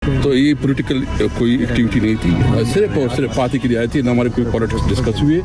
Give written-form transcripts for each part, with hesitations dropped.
तो ये पॉलिटिकल कोई एक्टिविटी नहीं थी, सिर्फ और सिर्फ पार्टी की रियायत थी। न हमारे कोई पॉलिटिक्स डिस्कस हुए,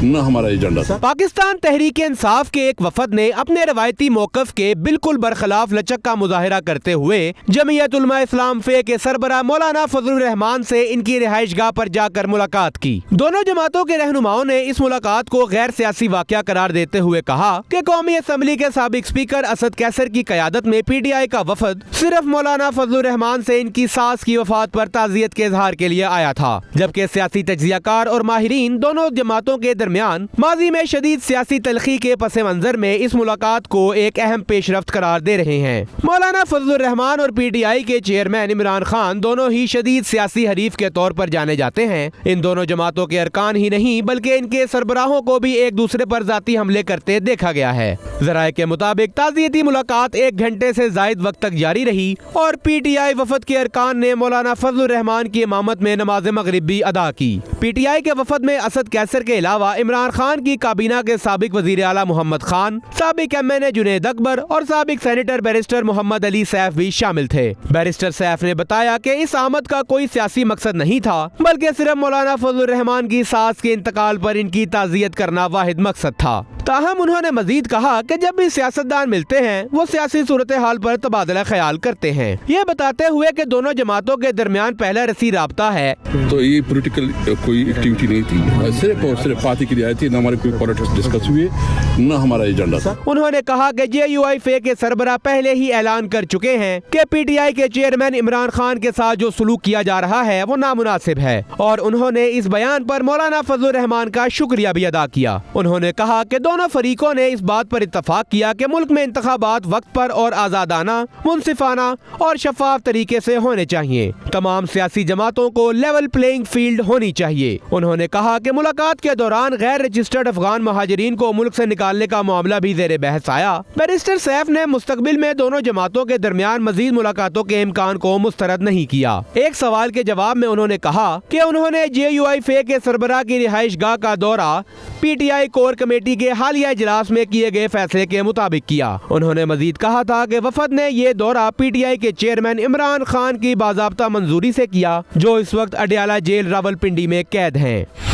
न हमारा एजेंडा था। पाकिस्तान तहरीक इंसाफ के एक वफद ने अपने रवायती मौकफ के बिल्कुल बरखिलाफ लचक का मुजाहिरा करते हुए जमीयत उलमा इस्लाम फे के सरबरा मौलाना फजलुर रहमान से इनकी रिहाइश गाह पर जाकर मुलाकात की। दोनों जमातों के रहनुमाओं ने इस मुलाकात को गैर सियासी वाक़या करार देते हुए कहा कि कौमी असम्बली के साबिक स्पीकर असद कैसर की क़यादत में PTI का वफद सिर्फ मौलाना फजलुर रहमान से इनकी सास की वफात पर ताज़ियत के इजहार के लिए आया था, जबकि सियासी तज्ज़ियाकार और माहिरीन दोनों जमातों के दरमियान माजी में शदीद सियासी तलखी के पस मंजर में इस मुलाकात को एक अहम पेशरफ्त करार दे रहे हैं। मौलाना फजलुर रहमान और PTI के चेयरमैन इमरान खान दोनों ही शदीद सियासी हरीफ के तौर पर जाने जाते हैं। इन दोनों जमातों के अरकान ही नहीं बल्कि इनके सरबराहों को भी एक दूसरे पर जाती हमले करते देखा गया है। ज़राए के मुताबिक ताज़ियती मुलाकात 1 घंटे से ज़ायद वक्त तक जारी रही और PTI वफद के अरकान ने मौलाना फजलुर रहमान की इमामत में नमाज मगरिब भी अदा की। PTI के वफद में असद कैसर के अलावा इमरान खान की काबीना के साबिक वज़ीर आला मोहम्मद खान, साबिक MNA जुनैद अकबर और साबिक सेनेटर बैरिस्टर मोहम्मद अली सैफ भी शामिल थे। बैरिस्टर सैफ ने बताया कि इस आमद का कोई सियासी मकसद नहीं था, बल्कि सिर्फ मौलाना फजलुर रहमान की सास के इंतकाल पर इनकी ताज़ियत करना वाहिद मकसद था। ताहम उन्होंने मजीद कहा कि जब भी सियासतदान मिलते हैं वो सियासी सूरत हाल पर तबादला ख्याल करते हैं, ये बताते हुए कि दोनों जमातों के दरमियान पहला रसी राब्ता है। तो ये पॉलिटिकल कोई एक्टिविटी नहीं थी, सिर्फ और सिर्फ पार्टी की रियायत थी। न हमारे कोई पॉलिटिक्स डिस्कस हुए, न हमारा एजेंडा था। उन्होंने कहा कि JUI फे के सरबरा पहले ही ऐलान कर चुके हैं कि PTI के चेयरमैन इमरान खान के साथ जो सलूक किया जा रहा है वो नामुनासिब है, और उन्होंने इस बयान पर मौलाना फजलुर रहमान का शुक्रिया भी अदा किया। उन्होंने कहा कि दोनों फरीकों ने इस बात पर इत्तफाक किया कि मुल्क में इंतखाबात वक्त पर और आज़ादाना, मुनसिफाना और शफाफ तरीके से होने चाहिए। तमाम सियासी जमातों को लेवल प्लेइंग फील्ड होनी चाहिए। उन्होंने कहा कि मुलाकात के दौरान गैर रजिस्टर्ड अफगान महाजरीन को मुल्क से निकालने का मामला भी ज़ेर बहस आया। बैरिस्टर सैफ ने मुस्तकबिल में दोनों जमातों के दरमियान मजीद मुलाकातों के इम्कान को मुस्तरद नहीं किया। एक सवाल के जवाब में उन्होंने कहा कि उन्होंने JUI फे के सरबराह की रिहाइश गाह का दौरा PTI कोर कमेटी के हालिया इजलास में किए गए फैसले के मुताबिक किया। उन्होंने मजीद कहा था कि वफद ने ये दौरा PTI के चेयरमैन इमरान खान की बाज़ाब्ता मंजूरी से किया, जो इस वक्त अडयाला जेल रावलपिंडी में कैद हैं।